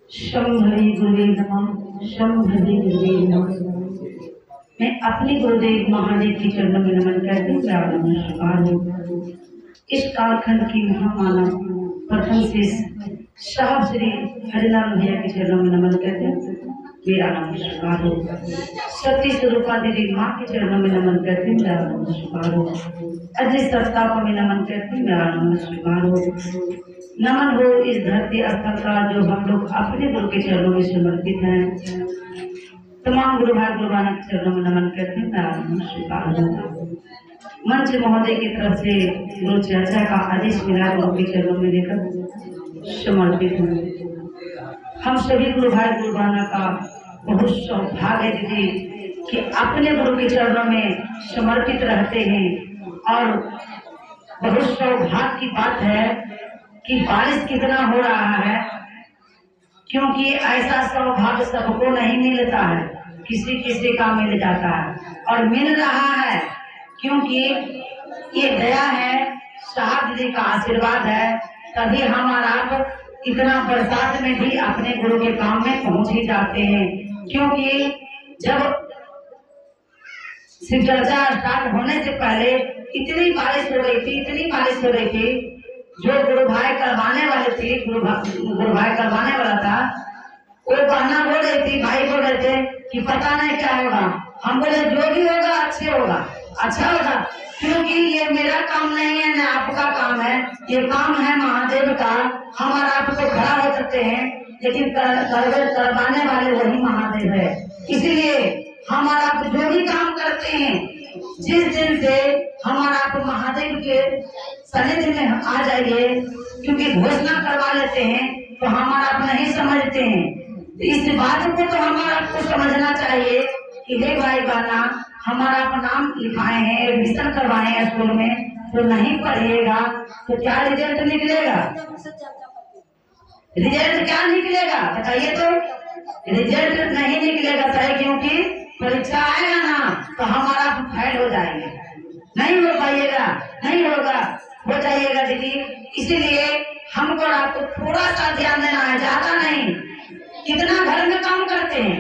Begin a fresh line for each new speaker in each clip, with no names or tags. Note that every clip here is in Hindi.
शंभरी गुरुदेव नमः, शंभरी गुरुदेव नमः। मैं अपने गुरुदेव महादेव की चरणों में नमन करती हूँ। नमस्कार हो। इस कालखंड की महामाला प्रथम से साहब श्री हरिलाल भैया के चरणों में नमन करते हैं। मेरा नमस्कार हो। सती स्वरूपा देवी माँ के चरणों में नमन करती हूँ। मेरा नमस्कार हो। अजय सत्ता को मैं नमन करती हूँ। मेरा नमस्कार हो। नमन हो इस धरती स्थल का जो हम लोग अपने गुरु के चरणों में समर्पित हैं। तमाम गुरु भाई गुरुबाना के चरणों में नमन करते हैं। मेरा नमस्कार हो। मंच महोदय की तरफ से गुरु चर्चा का आदेश मिला, गुरु के चरणों में लेकर समर्पित हूँ। हम सभी गुरु भाई गुरुबाना का बहुत सौभाग्य है दीदी कि अपने गुरु के चरणों में समर्पित रहते हैं। और बहुत सौभाग्य की बात है कि बारिश कितना हो रहा है, क्योंकि ऐसा सौभाग्य सबको नहीं मिलता है, किसी किसी का मिल जाता है और मिल रहा है, क्योंकि ये दया है, साहब जी का आशीर्वाद है, तभी हमारा इतना बरसात में भी अपने गुरु के काम में पहुंच ही जाते हैं। क्योंकि जब शिव चर्चा स्टार्ट होने से पहले इतनी बारिश हो रही थी, इतनी बारिश हो रही थी, जो गुरु भाई करवाने वाले थे, गुरु भाई करवाने वाला था, वो बहना बोल रही थी, भाई बोल रहे थे कि पता नहीं क्या होगा। हम बोले जो भी होगा अच्छे होगा, अच्छा होगा, क्योंकि ये मेरा काम नहीं है, न आपका काम है, ये काम है महादेव का। हमारा आपको खड़ा हो सकते हैं, लेकिन करवाने वाले वही महादेव है। इसलिए हमारा जो भी काम करते हैं, जिस दिन से हमारा आप महादेव के सानिध्य में आ जाइए, क्योंकि घोषणा करवा लेते हैं तो हमारा आप नहीं समझते हैं। इस बात को तो हमारा आपको समझना चाहिए कि हे भाई बहना, हमारा आप नाम लिखाए हैं, एडमिशन करवाए हैं स्कूल में, तो नहीं पढ़िएगा तो क्या रिजल्ट निकलेगा? रिजल्ट क्या निकलेगा बताइए? तो रिजल्ट नहीं निकलेगा सही, क्योंकि परीक्षा आएगा ना तो हमारा फेल हो जाएंगे, नहीं हो पाइएगा, नहीं होगा, हो जाइएगा दीदी। इसीलिए हमको आपको थोड़ा सा ध्यान देना है, ज्यादा नहीं। कितना घर में काम करते हैं,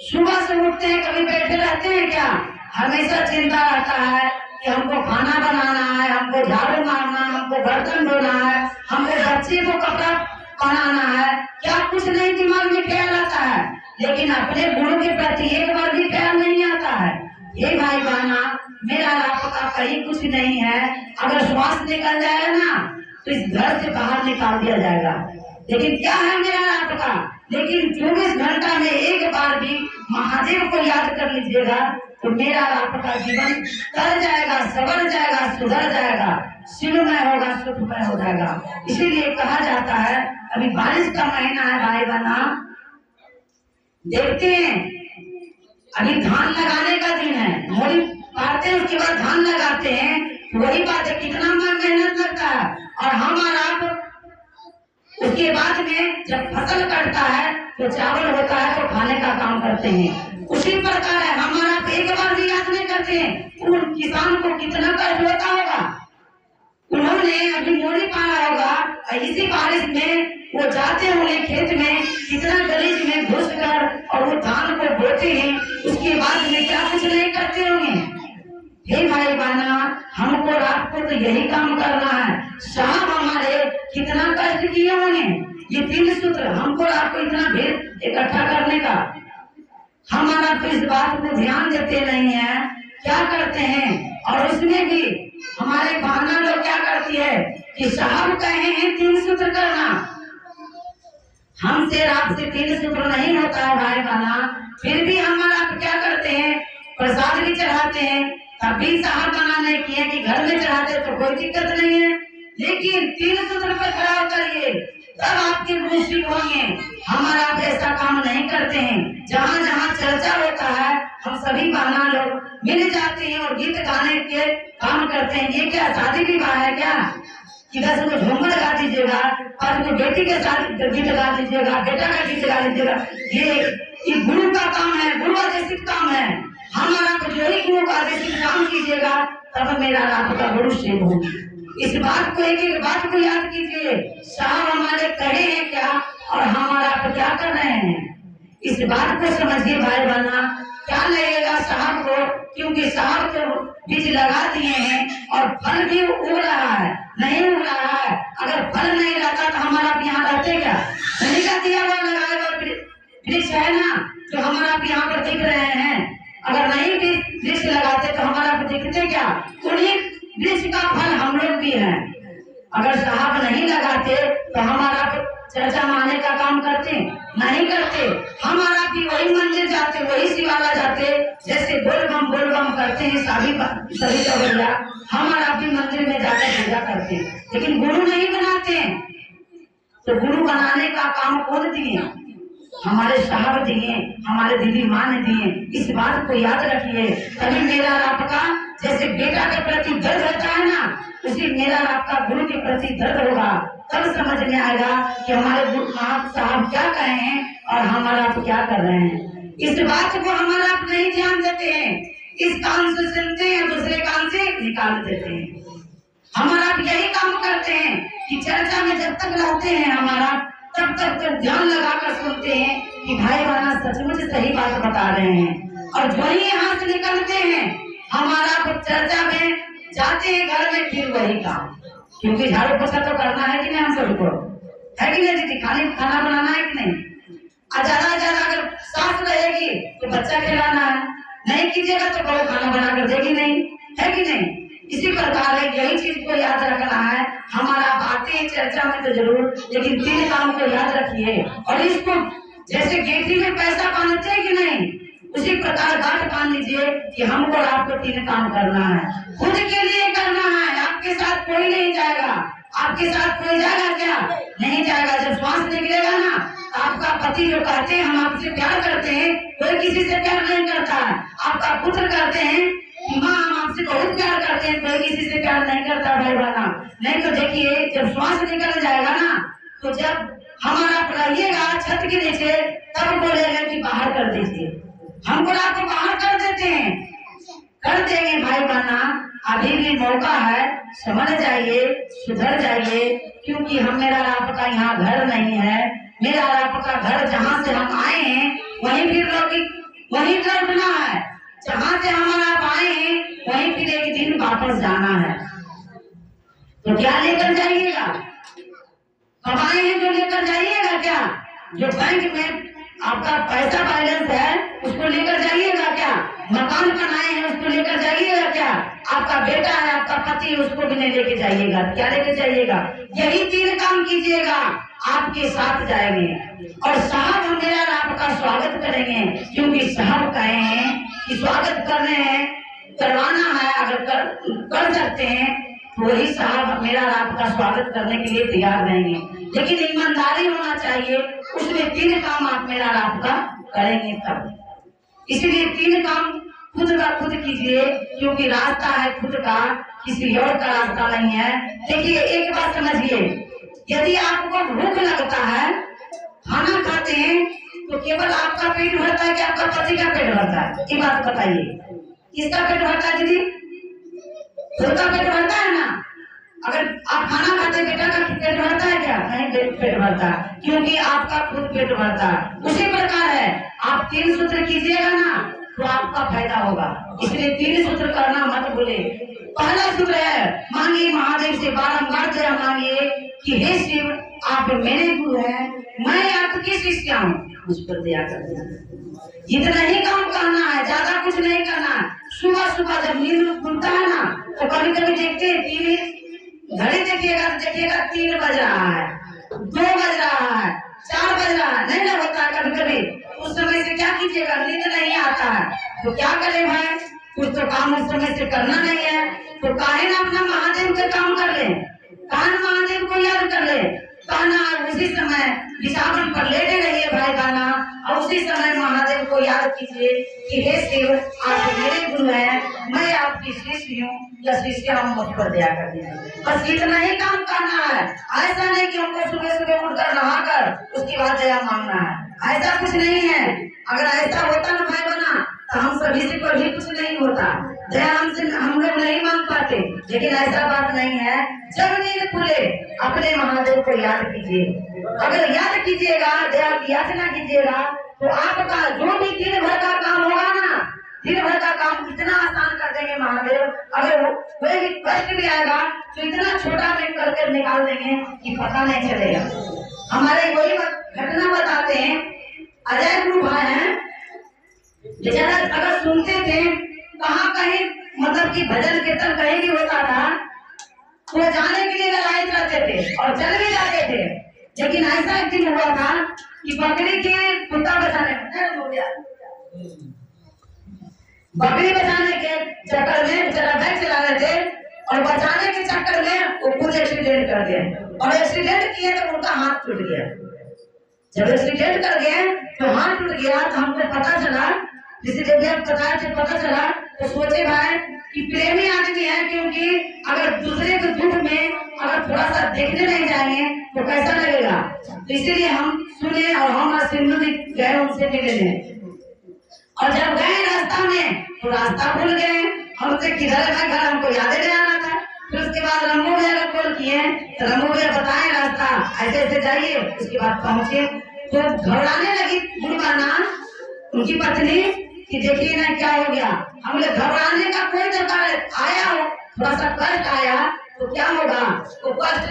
सुबह से उठते हैं, कभी बैठे रहते हैं क्या? हमेशा चिंता रहता है कि हमको खाना बनाना है, हमको झाड़ू मारना, हमको बर्तन धोना है, हमको बच्चे को कपड़ा पहनाना है, क्या कुछ नहीं दिमाग में ख्याल आता है। लेकिन अपने गुरु के प्रति एक बार भी ख्याल नहीं आता है। ये भाई बहना, मेरा आपका कहीं कुछ नहीं है। अगर श्वास निकल जाएगा ना तो इस घर से बाहर निकाल दिया जाएगा। लेकिन क्या है मेरा आपका? लेकिन 24 घंटा में एक बार भी महादेव को याद कर लीजिएगा तो मेरा आपका जीवन तर जाएगा, सवर जाएगा, सुधर जाएगा, शिवमय होगा, सुखमय हो जाएगा। इसीलिए कहा जाता है, अभी बारिश का महीना है भाई बहना, देखते हैं अभी धान लगाने का दिन है, मोरी पाते हैं, उसके बाद धान लगाते हैं। वही बात है, कितना मेहनत लगता है। और हमारा उसके बाद में जब फसल कटता है तो चावल होता है तो खाने का काम करते हैं। उसी प्रकार है, हमारा एक बार भी याद नहीं करते हैं उन किसान को कितना कष्ट होता होगा। उन्होंने अभी मोरी पाया होगा, इसी बारिश में वो जाते होंगे खेत में, कितना गलीज में घुस कर और वो धान को बोते हैं, उसके बाद में क्या कुछ नहीं करते होंगे। हे भाई बहना, हमको रात को तो यही काम करना है। साहब हमारे कितना कष्ट किए होंगे, ये 3 सूत्र हमको रात को इतना भीड़ इकट्ठा करने का। हमारा तो इस बात को ध्यान देते नहीं है, क्या करते हैं। और उसमें भी हमारे बहना लोग क्या करती है कि साहब कहे हैं 3 सूत्र करना, हमसे रात से 3 सूत्र नहीं होता है भाई बहना। फिर भी हमारा क्या करते हैं, प्रसाद भी चढ़ाते हैं, तब भी साहब मना नहीं किए कि घर में चढ़ाते तो कोई दिक्कत नहीं है, लेकिन 3 सूत्र पर खड़ा करिए तब आपके गुरु ठीक होंगे। हमारा ऐसा काम नहीं करते हैं। जहाँ जहाँ चर्चा होता है हम सभी बहना लोग मिल जाते हैं और गीत गाने के काम करते हैं। ये क्या शादी विवाह है क्या कि 10 को झूमर गा दीजिएगा, 5 को बेटी के साथ गीत गा दीजिएगा, बेटा का गीत गा दीजिएगा? ये गुरु का काम है, गुरु आदेशित काम है। हमारा जो ही गुरु का आदेशित काम कीजिएगा तब मेरा आपका गुरु शिव हो। इस बात को, एक एक बात को याद कीजिए। साहब हमारे कहे हैं क्या और हमारा साहब क्या कर रहे हैं, इस बात को समझिए भाई बहना। क्या लगेगा साहब को, क्योंकि साहब तो बीज लगा दिए हैं और फल भी उग रहा है, नहीं उग रहा है। अगर फल नहीं रहता तो हमारा यहाँ रहते क्या, नहीं का दिया हुआ लगाया वृक्ष है ना जो हमारा यहाँ पर दिख रहे हैं। अगर नहीं भी वृक्ष लगाते तो हमारा दिखते क्या, उन्हीं वृक्ष का फल हम लोग भी हैं। अगर साहब नहीं लगाते तो हमारा चर्चा माने का काम करते नहीं करते, हमारा भी वही मंदिर जाते, वही शिवाला जाते, जैसे बोल बम करते हैं सभी चौबैया, हमारा भी मंदिर में जाकर पूजा करते हैं। लेकिन गुरु नहीं बनाते, तो गुरु बनाने का काम कौन दिए, हमारे साहब दिए, हमारे दीदी माँ ने दिए। इस बात को याद रखिए। तभी मेरा आपका जैसे बेटा के प्रति दर्द होता है ना, उसी मेरा आपका गुरु के प्रति दर्द होगा। तब समझ में आएगा कि हमारे गुरु साहब क्या कहे हैं और हमारा आप क्या कर रहे हैं। इस बात को हमारा आप नहीं ध्यान देते हैं, इस कान से सुनते हैं, दूसरे कान से निकाल देते हैं। हमारा आप यही काम करते हैं कि चर्चा में जब तक रहते हैं हमारा तब तक ध्यान लगाकर सुनते हैं कि भाई बहना सचमुच सही बात बता रहे हैं। और जो ही यहाँ से निकलते हैं हमारा चर्चा में जाते हैं घर में फिर वही काम, क्योंकि झाड़ू पोछा तो करना है कि नहीं हम सबको, है कि नहीं दीदी, खाना बनाना है कि नहीं। ज्यादा अगर सास रहेगी तो बच्चा खिलाना है, नहीं कीजिएगा तो बहू खाना बना कर देगी नहीं, है कि नहीं। इसी प्रकार है, यही चीज को याद रखना है। हमारा बातें हैं चर्चा में तो जरूर, लेकिन 3 काम को याद रखिए। और इसको जैसे गेठी में पैसा बांधते हैं कि नहीं, उसी प्रकार गांठ बांध लीजिए कि हमको और आपको 3 काम करना है, खुद के लिए करना है। आपके साथ कोई नहीं जाएगा, आपके साथ कोई जाएगा क्या, नहीं जाएगा। जब श्वास निकलेगा ना, आपका पति जो कहते हैं हम आपसे प्यार करते हैं, कोई किसी से प्यार नहीं करता है। आपका पुत्र कहते हैं माँ हम आपसे बहुत प्यार करते हैं, कोई किसी से प्यार नहीं करता भाई बहना। नहीं तो देखिए जब श्वास निकल जाएगा ना, तो जब हमारा रहिएगा छत के नीचे तब बोलेगा कि बाहर कर दीजिए, हमको आपको बाहर कर देते हैं, कर देंगे भाई बहना। अभी भी मौका है, समझ जाइए, सुधर जाइए, क्योंकि हम मेरा आपका यहाँ घर नहीं है। मेरा आपका घर जहाँ से हम आए हैं वहीं फिर वहीं लौटना है, जहाँ से हमारा आप आए हैं वहीं फिर एक दिन वापस जाना है। तो क्या लेकर जाइएगा, कमाए हैं जो लेकर जाइएगा क्या, जो बैंक में आपका पैसा बैलेंस है उसको लेकर जाइएगा क्या, मकान बनाए हैं उसको लेकर जाइएगा क्या, आपका बेटा है आपका पति उसको भी नहीं लेके जाइएगा, क्या लेके जाइएगा। यही 3 काम कीजिएगा, आपके साथ जाएंगे। और साहब हम मेरा आपका स्वागत करेंगे, क्योंकि साहब कहे हैं कि स्वागत करने हैं, करवाना है, अगर कर सकते हैं तो वही साहब मेरा आपका स्वागत करने के लिए तैयार रहेंगे। लेकिन ईमानदारी होना चाहिए, उसमें 3 काम आप मेरा आपका करेंगे तब। इसलिए 3 काम खुद का खुद कीजिए, क्योंकि रास्ता है खुद का, किसी और का रास्ता नहीं है। देखिए एक बात समझिए, यदि आपको भूख लगता है, खाना खाते हैं, तो केवल आपका पेट भरता है कि आपका पति का पेट भरता है, ये बात बताइए। किसका पेट भरता है दीदी, खुद का पेट भरता है ना। अगर आप खाना खाते बेटा का पेट भरता है क्या, नहीं पेट भरता, क्योंकि आपका खुद पेट भरता है। उसी प्रकार है, आप 3 सूत्र कीजिएगा ना तो आपका फायदा होगा। इसलिए 3 सूत्र करना मत भूले। पहला सूत्र है, मांगिए महादेव से बारंबार दया मांगिए कि हे शिव आप मेरे गुरु हैं, मैं आपकी शिष्य हूँ, मुझ पर दया कर देना। इतना ही काम करना है, ज्यादा कुछ नहीं करना है। सुबह सुबह जब नींद खुलता है ना, तो कभी कभी देखते हैं घड़ी देखिएगा तो देखिएगा 3 बज रहा है, 2 बज रहा है, 4 बज रहा है, नहीं ना होता है कभी कभी। उस समय से क्या कीजिएगा, नींद नहीं आता है तो क्या करें भाई, कुछ तो काम उस समय से करना नहीं है, तो काहे ना अपना महादेव का काम कर ले, कान महादेव को याद कर ले, कहना उसी समय बिछावन पर लेटे रहिए भाई गाना, और उसी समय महादेव को याद कीजिए कि हे शिव आप मेरे गुरु हैं, मैं आपकी शिष्य हूँ या शिष्य हूँ, मुझ पर दया कर दीजिए। बस इतना ही काम करना है। ऐसा नहीं कि हमको सुबह सुबह उठकर नहाकर उसके बाद दया मांगना है, ऐसा कुछ नहीं है। अगर ऐसा होता ना भाई बना तो हम सभी से कभी कुछ नहीं होता, दया हमसे हम लोग नहीं मांग पाते। लेकिन ऐसा बात नहीं है, जब नींद खुले अपने महादेव को याद कीजिए। अगर याद कीजिएगा, याचना कीजिएगा, तो आपका जो भी दिन भर का काम होगा ना, दिन भर का काम इतना आसान कर देंगे महादेव। अगर कोई भी कष्ट भी आएगा तो इतना छोटा में करके निकाल देंगे कि पता नहीं चलेगा। हमारे वही घटना बताते हैं, अजय गुरु भाई हैं, बेचारा अगर सुनते थे कहाँ कहीं मतलब कि भजन कीर्तन कहीं भी होता था तो जाने के लिए लाइन रहते थे और चल भी जाते थे। लेकिन ऐसा एक दिन हुआ था कि बकरी के कुत्ता बचाने हो गया, बकरी बचाने के चक्कर में बेचारा बाइक चला रहे थे और बचाने के चक्कर में वो खुद एक्सीडेंट कर दिया और एक्सीडेंट किए तो उनका हाथ टूट गया। जब एक्सीडेंट कर गए तो हाथ टूट गया तो हमको पता चला, जिसे जब पता चला तो सोचे भाई कि प्रेमी आदमी है, क्योंकि अगर दूसरे के दुख में अगर थोड़ा सा देखने नहीं जाएंगे तो कैसा लगेगा। तो इसीलिए हम सुने और हम सिंधु गए उनसे मिलने, और जब गए रास्ता में तो रास्ता भूल गए, हमसे किधर है घर हमको याद नहीं आ रहा था। फिर उसके बाद रमू भैया का कॉल किए तो रमू भैया बताए रास्ता ऐसे ऐसे जाइए। उसके बाद पहुंचे तो घबराने लगी गुरुबाना उनकी पत्नी कि देखिए ना क्या हो गया। हम लोग घबराने का कोई दरकार आया हो, थोड़ा सा कष्ट आया तो क्या होगा, वो कष्ट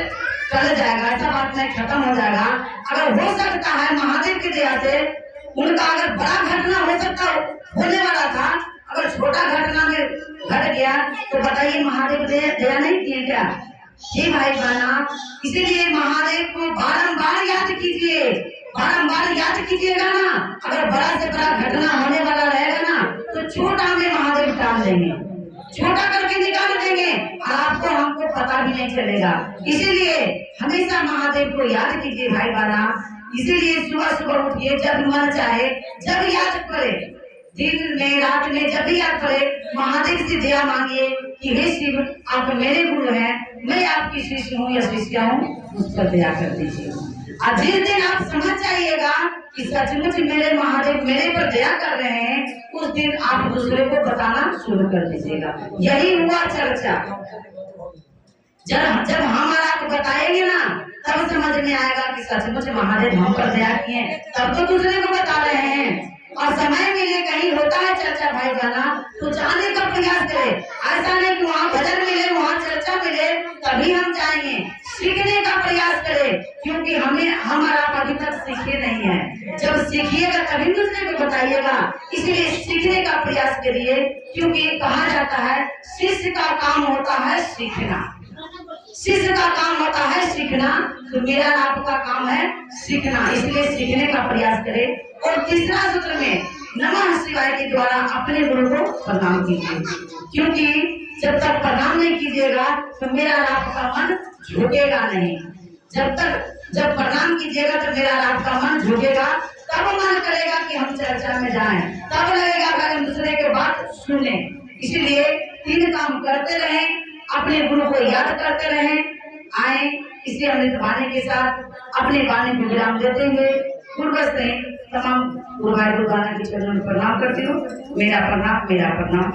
चल जाएगा, ऐसा बात नहीं, खत्म हो जाएगा। अगर हो सकता है महादेव की दया से उनका अगर बड़ा घटना हो सकता होने वाला था, अगर छोटा घटना में घट गया तो बताइए महादेव दया नहीं किए क्या? जी भाई बहना, इसीलिए महादेव को बारंबार याद कीजिए, बारंबार याद कीजिएगा ना। अगर बड़ा से बड़ा घटना होने वाला रहेगा ना तो छोटा में महादेव टाल देंगे, छोटा करके निकाल देंगे और आपको हमको पता भी नहीं चलेगा। इसीलिए हमेशा महादेव को याद कीजिए भाई बहना। इसीलिए सुबह सुबह उठिए, जब मन चाहे जब याद करे, दिन में रात में जब भी याद करे महादेव से दया मांगिए कि हे शिव आप मेरे गुरु हैं, मैं आपकी शिष्य हूँ या शिष्या हूँ, उस पर दया कर दीजिए। और जिस दिन आप समझ जाइएगा कि सचमुच मेरे महादेव मेरे पर दया कर रहे हैं, उस दिन आप दूसरे को बताना शुरू कर दीजिएगा। यही हुआ चर्चा। जब हम आपको बताएंगे ना तब समझ में आएगा कि सचमुच महादेव हम पर दया किए, तब तो दूसरे को बता रहे हैं। और समय मिले कहीं होता है चर्चा भाई बहना तो जाने का प्रयास करें। ऐसा नहीं कि वहाँ भजन मिले वहाँ चर्चा मिले तभी हम जाएंगे, सीखने का प्रयास करें, क्योंकि हमारा अभी तक सीखे नहीं है। जब सीखिएगा तभी दूसरे को बताइएगा, इसलिए सीखने का प्रयास करिए। क्योंकि कहा जाता है शिष्य का काम होता है सीखना, शिष्य का काम होता है सीखना, तो मेरा आपका काम है सीखना, इसलिए सीखने का प्रयास करें। और तीसरा सूत्र में नमः शिवाय के द्वारा अपने गुरु को प्रणाम कीजिए, क्योंकि जब तक प्रणाम नहीं कीजिएगा तो मेरा आपका मन झुकेगा नहीं। जब प्रणाम कीजिएगा तो मेरा आपका मन झुकेगा, तब मन करेगा कि हम चर्चा में जाएं, तब लगेगा कि हम दूसरे की बात सुने। इसलिए 3 काम करते रहें, अपने गुरु को याद करते रहें। आए इसी अमृत वाणी के साथ अपने वाणी को विराम देते हुए पूर्वज से तमाम गुरु भाई गुरुबाना के चरणों में प्रणाम करती हूँ। मेरा प्रणाम, मेरा प्रणाम।